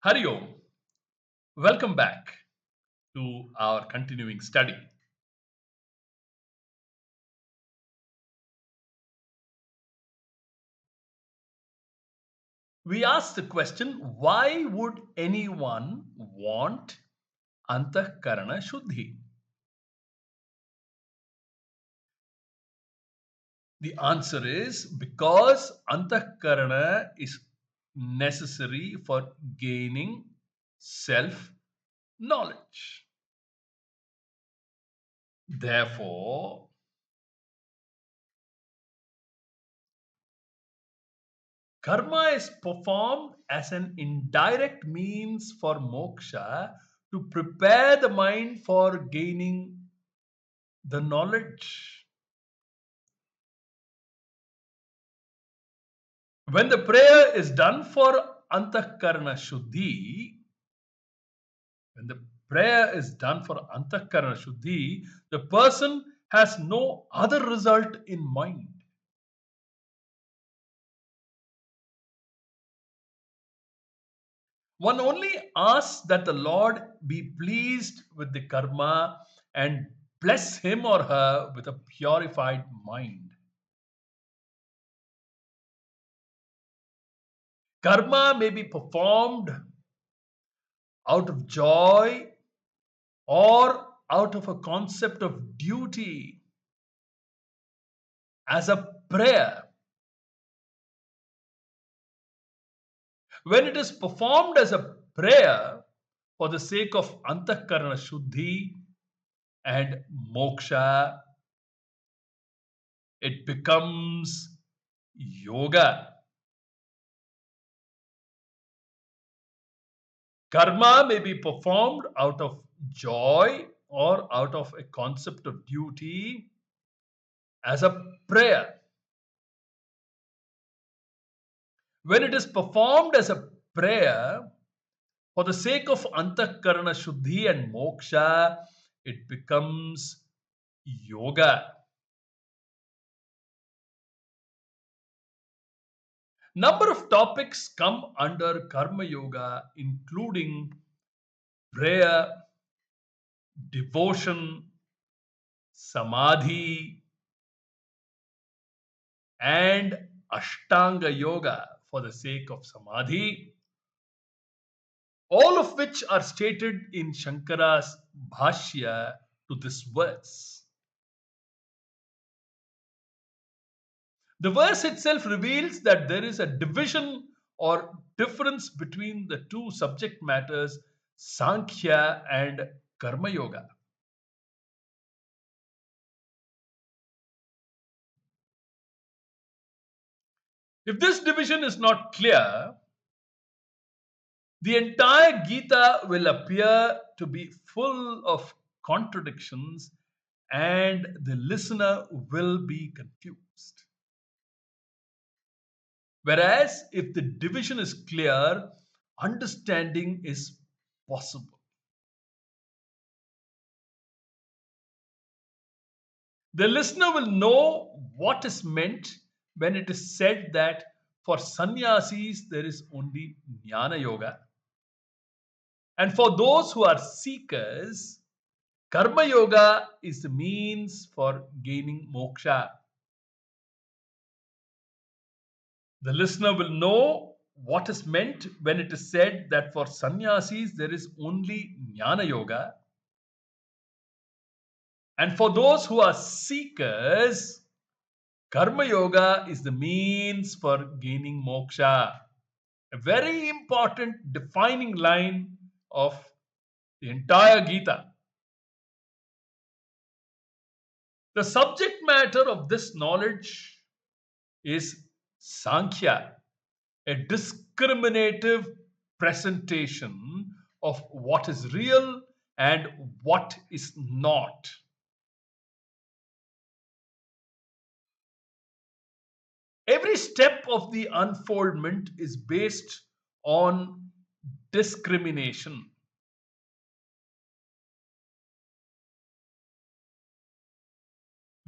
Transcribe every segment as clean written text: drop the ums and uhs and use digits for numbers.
Hari Om. Welcome back to our continuing study. We asked the question, why would anyone want Antahkarana Shuddhi? The answer is because Antahkarana is necessary for gaining self knowledge. Therefore, karma is performed as an indirect means for moksha to prepare the mind for gaining the knowledge. When the prayer is done for antahkarana shuddhi, when the prayer is done for antahkarana shuddhi, the person has no other result in mind. One only asks that the Lord be pleased with the karma and bless him or her with a purified mind. Karma may be performed out of joy or out of a concept of duty as a prayer. When it is performed as a prayer for the sake of antahkarana shuddhi and moksha, it becomes yoga. Karma may be performed out of joy or out of a concept of duty as a prayer. When it is performed as a prayer for the sake of antahkarana shuddhi and moksha, it becomes yoga. Number of topics come under karma yoga, including prayer, devotion, samadhi, and ashtanga yoga for the sake of samadhi, all of which are stated in Shankara's bhashya to this verse. The verse itself reveals that there is a division or difference between the two subject matters, Sankhya and Karma Yoga. If this division is not clear, the entire Gita will appear to be full of contradictions and the listener will be confused. Whereas if the division is clear, understanding is possible. The listener will know what is meant when it is said that for sannyasis there is only jnana yoga, and for those who are seekers, karma yoga is the means for gaining moksha. The listener will know what is meant when it is said that for sannyasis there is only jnana yoga, and for those who are seekers, karma yoga is the means for gaining moksha. A very important defining line of the entire Gita. The subject matter of this knowledge is Sankhya, a discriminative presentation of what is real and what is not. Every step of the unfoldment is based on discrimination.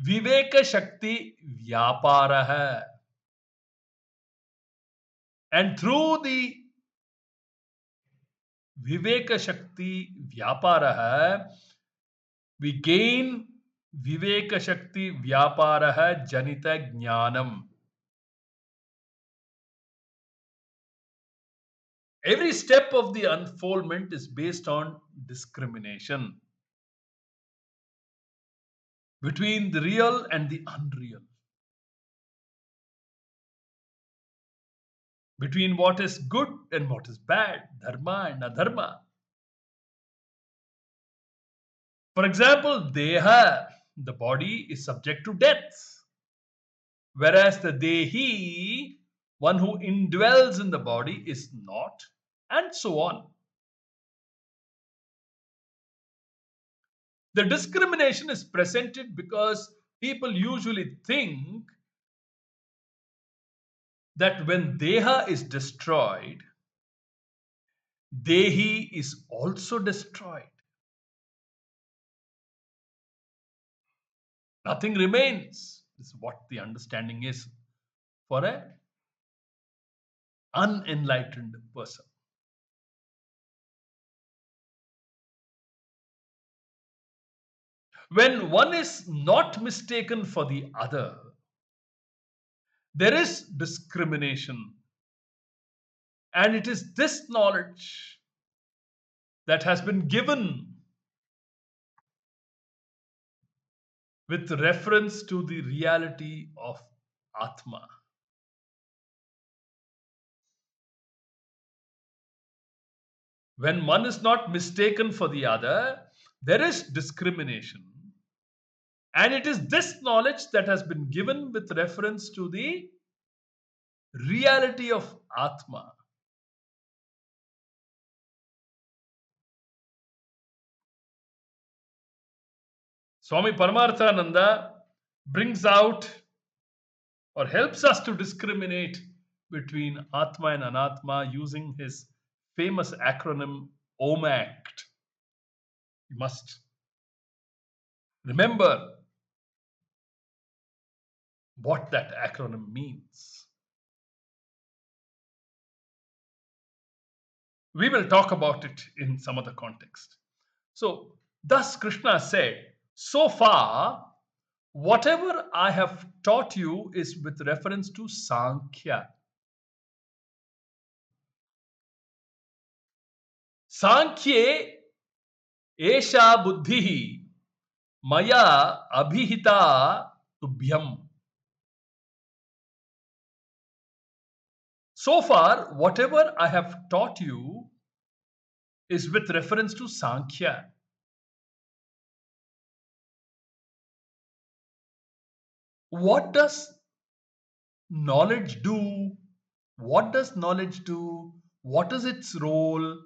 विवेक शक्ति व्यापार है, and through the Viveka Shakti Vyaparaha. We gain Viveka Shakti Vyaparaha Janita Jnanam. Every step of the unfoldment is based on discrimination between the real and the unreal, between what is good and what is bad, dharma and adharma. For example, deha, the body, is subject to death, whereas the dehi, one who indwells in the body, is not, and so on. The discrimination is presented because people usually think that when deha is destroyed, dehi is also destroyed. Nothing remains. This is what the understanding is for an unenlightened person. When one is not mistaken for the other, there is discrimination. And it is this knowledge that has been given with reference to the reality of Atma. When one is not mistaken for the other, there is discrimination. And it is this knowledge that has been given with reference to the reality of Atma. Swami Paramarthananda brings out or helps us to discriminate between Atma and Anatma using his famous acronym OMACT. You must remember what that acronym means. We will talk about it in some other context. So, thus Krishna said, so far, whatever I have taught you is with reference to Sankhya. Sankhye esha buddhi maya abhihita tubhyam. So far, whatever I have taught you is with reference to Sankhya. What does knowledge do? What does knowledge do? What is its role?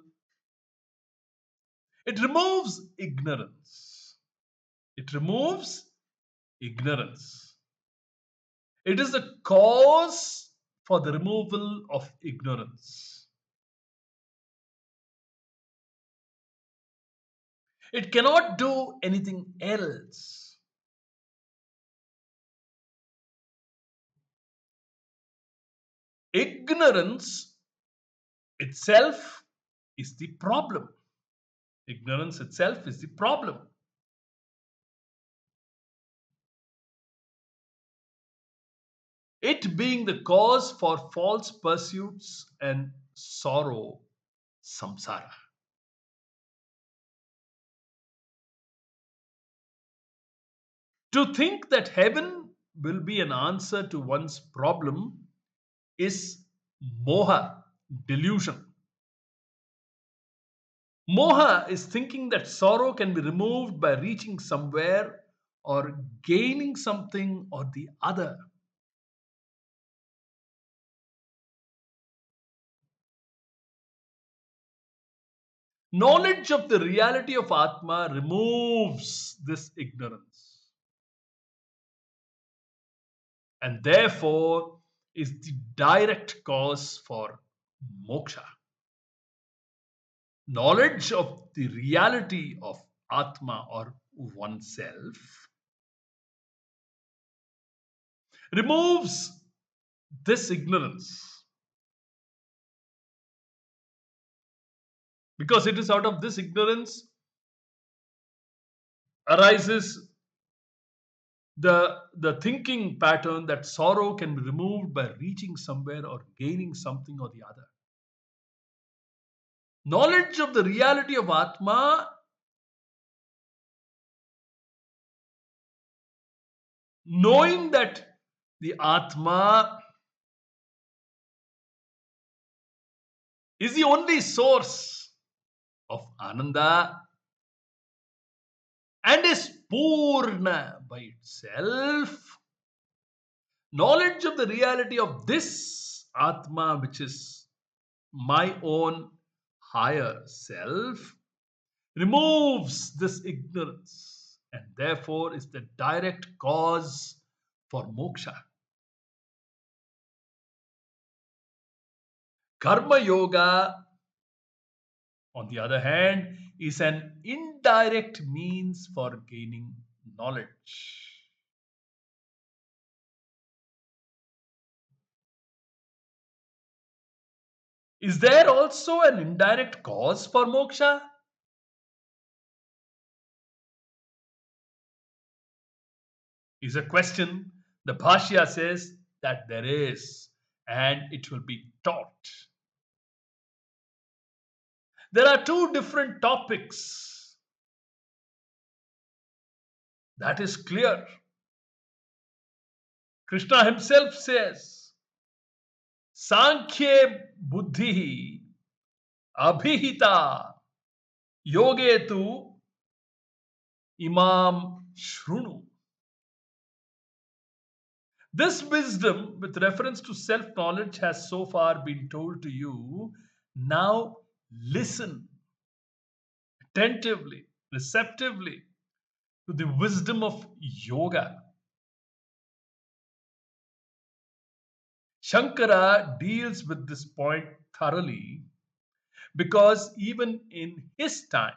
It removes ignorance. It removes ignorance. It is the cause for the removal of ignorance. It cannot do anything else. Ignorance itself is the problem. Ignorance itself is the problem. It being the cause for false pursuits and sorrow, samsara. To think that heaven will be an answer to one's problem is moha, delusion. Moha is thinking that sorrow can be removed by reaching somewhere or gaining something or the other. Knowledge of the reality of Atma removes this ignorance and therefore is the direct cause for moksha. Knowledge of the reality of Atma or oneself removes this ignorance. Because it is out of this ignorance arises the thinking pattern that sorrow can be removed by reaching somewhere or gaining something or the other. Knowledge of the reality of Atma, knowing that the Atma is the only source of Ananda and is Purna by itself. Knowledge of the reality of this Atma, which is my own higher self, removes this ignorance and therefore is the direct cause for moksha. Karma yoga, on the other hand, is an indirect means for gaining knowledge. Is there also an indirect cause for moksha? Is a question. The Bhashya says that there is, and it will be taught. There are two different topics. That is clear. Krishna himself says, Sankhye buddhi abhihita yoge tu imam shrunu. This wisdom with reference to self knowledge has so far been told to you. Now listen attentively, receptively to the wisdom of yoga. Shankara deals with this point thoroughly because even in his time,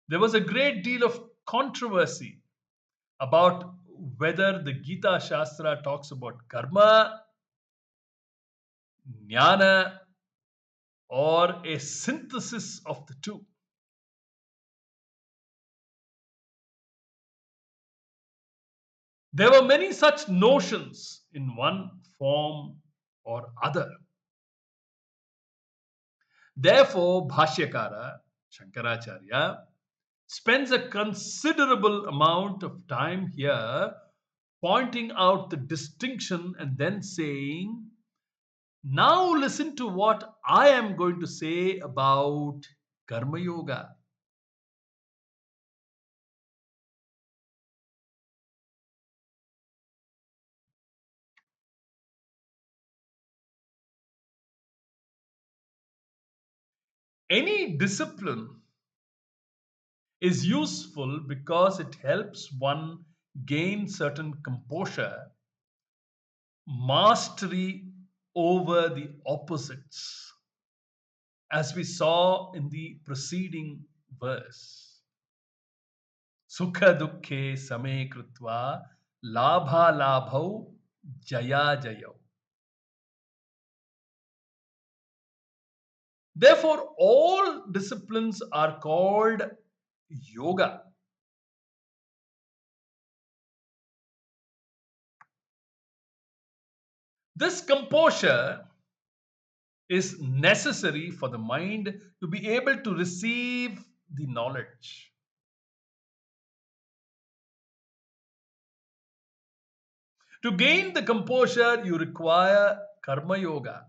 there was a great deal of controversy about whether the Gita Shastra talks about karma, jnana, or a synthesis of the two. There were many such notions in one form or other. Therefore, Bhashyakara, Shankaracharya, spends a considerable amount of time here pointing out the distinction and then saying, now listen to what I am going to say about Karma Yoga. Any discipline is useful because it helps one gain certain composure, mastery over the opposites, as we saw in the preceding verse. Sukha dukhe same krutva labha labhau jaya jayau. Therefore, all disciplines are called yoga. This composure is necessary for the mind to be able to receive the knowledge. To gain the composure, you require karma yoga.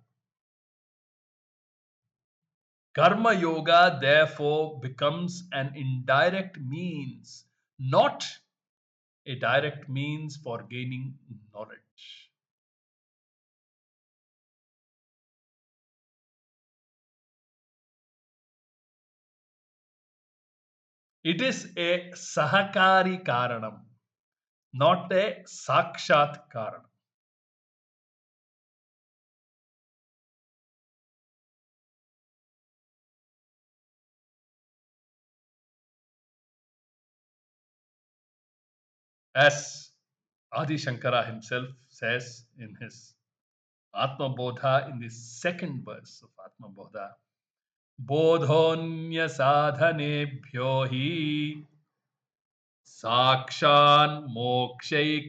Karma yoga, therefore, becomes an indirect means, not a direct means for gaining knowledge. It is a sahakari karanam, not a sakshat karanam. As Adi Shankara himself says in his Atma Bodha, in the second verse of Atma Bodha, बोधोऽन्य साधनेभ्यो हि साक्षान् मोक्षैकसाधनम्.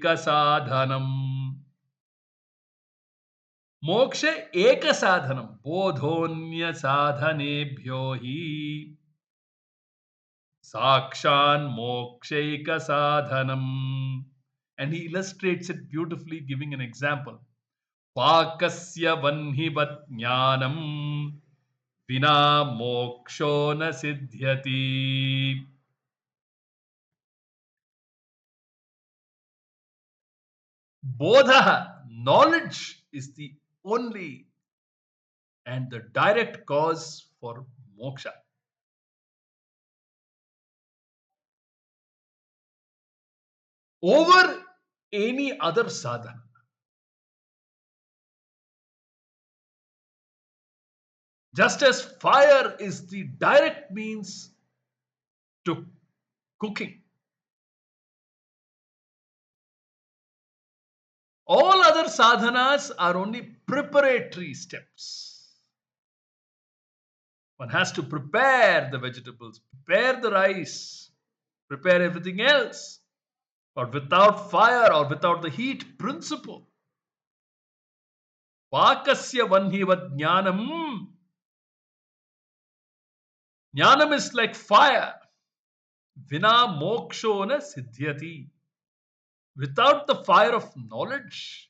मोक्ष एक साधनम बोधोन्य साधनेभ्यो हि sakshan mokshaika sadhanam. And he illustrates it beautifully, giving an example. Pakasya vanhivat jnanam vina moksho na siddhyati. Bodha, knowledge, is the only and the direct cause for moksha. Over any other sadhana. Just as fire is the direct means to cooking, all other sadhanas are only preparatory steps. One has to prepare the vegetables, prepare the rice, prepare everything else. But without fire or without the heat principle, Pakasya vanhivat jnanam. Jnanam is like fire. Vina moksho na siddhyati. Without the fire of knowledge,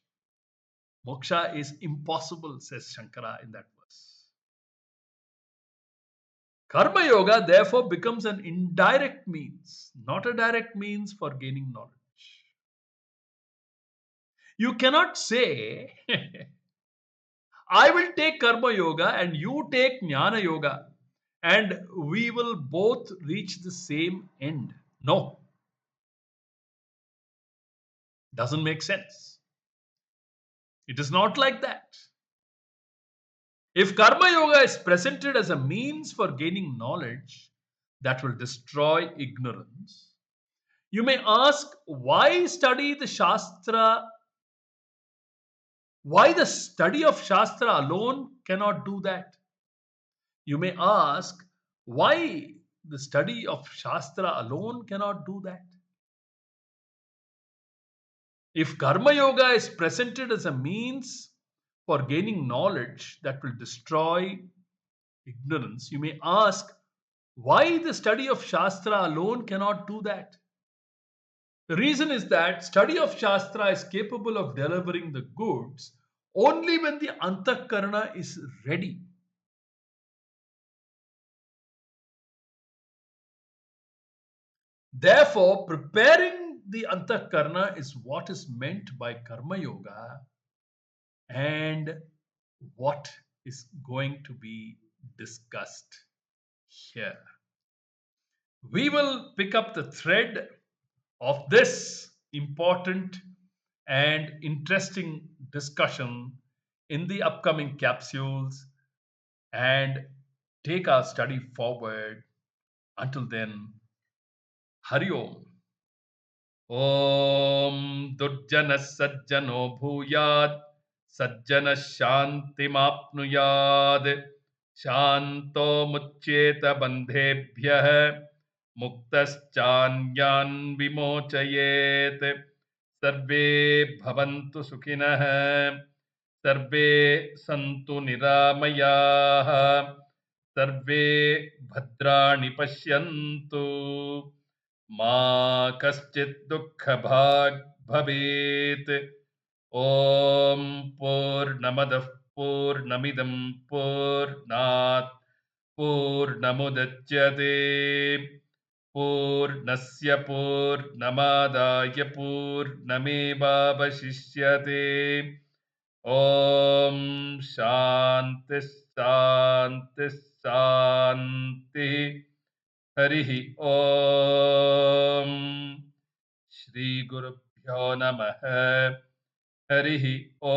moksha is impossible, says Shankara in that verse. Karma yoga therefore becomes an indirect means, not a direct means for gaining knowledge. You cannot say, I will take karma yoga and you take jnana yoga and we will both reach the same end. No, doesn't make sense. It is not like that. If karma yoga is presented as a means for gaining knowledge that will destroy ignorance, you may ask why study the Shastra, why the study of Shastra alone cannot do that. You may ask why the study of Shastra alone cannot do that. If Karma Yoga is presented as a means for gaining knowledge that will destroy ignorance, you may ask why the study of Shastra alone cannot do that. The reason is that study of Shastra is capable of delivering the goods only when the Antakarana is ready. Therefore, preparing the Antakarana is what is meant by Karma Yoga and what is going to be discussed here. We will pick up the thread of this important and interesting discussion in the upcoming capsules and take our study forward. Until then, Hari Om. ॐ दुर्जनः सज्जनो भूयात् सज्जनः शान्तिमाप्नुयात् शान्तो मुच्येत बन्धेभ्यः मुक्तश्चान्यान् विमोचयेत् सर्वे भवन्तु सुखिनः सर्वे सन्तु निरामयाः सर्वे भद्राणि पश्यन्तु मा कश्चित् दुःखभाग् भवेत् ॐ पूर्णमदः पूर्णमिदं पूर्णात् पूर्णमुदच्यते पूर्णस्य पूर्णमादाय पूर्णमेवावशिष्यते ॐ शान्तिः शान्तिः शान्तिः हरिः ॐ श्रीगुरुभ्यो नमः हरिः ॐ